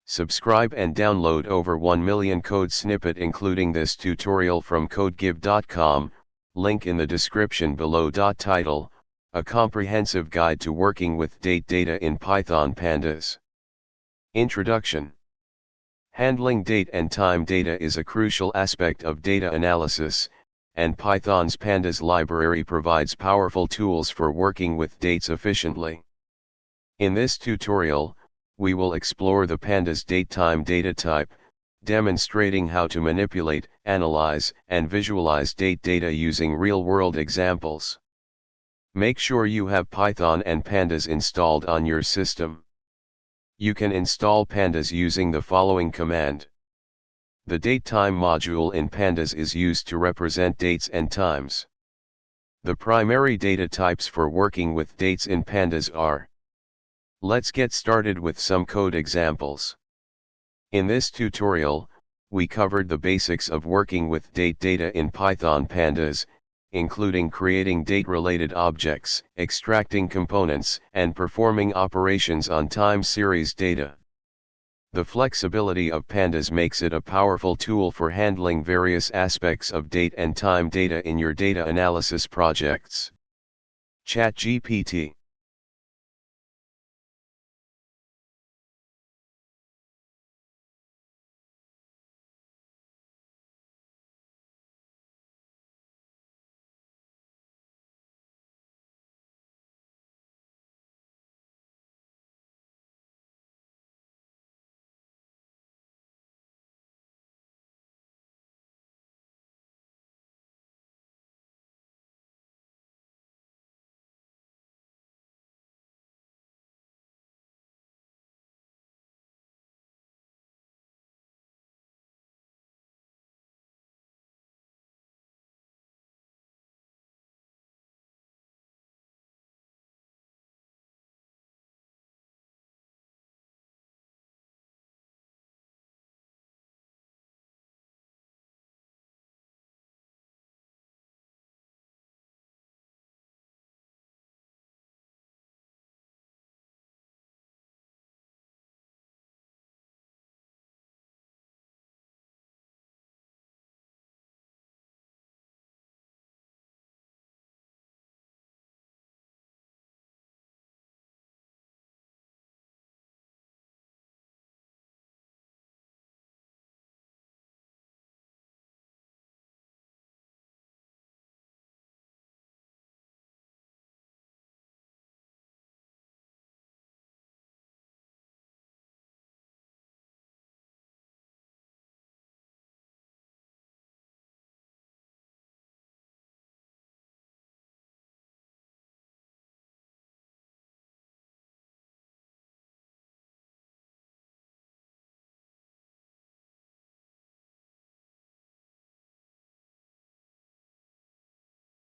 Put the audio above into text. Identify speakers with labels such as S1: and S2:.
S1: Subscribe and download over 1 million code snippet including this tutorial from codegive.com, link in the description below. Title, a comprehensive guide to working with date data in Python pandas. Introduction. Handling date and time data is a crucial aspect of data analysis, and Python's pandas library provides powerful tools for working with dates efficiently. In this tutorial, we will explore the pandas datetime data type, demonstrating how to manipulate, analyze, and visualize date data using real-world examples. Make sure you have Python and pandas installed on your system. You can install pandas using the following command. The datetime module in pandas is used to represent dates and times. The primary data types for working with dates in pandas are. Let's get started with some code examples. In this tutorial, we covered the basics of working with date data in Python pandas, including creating date-related objects, extracting components, and performing operations on time series data. The flexibility of pandas makes it a powerful tool for handling various aspects of date and time data in your data analysis projects. ChatGPT.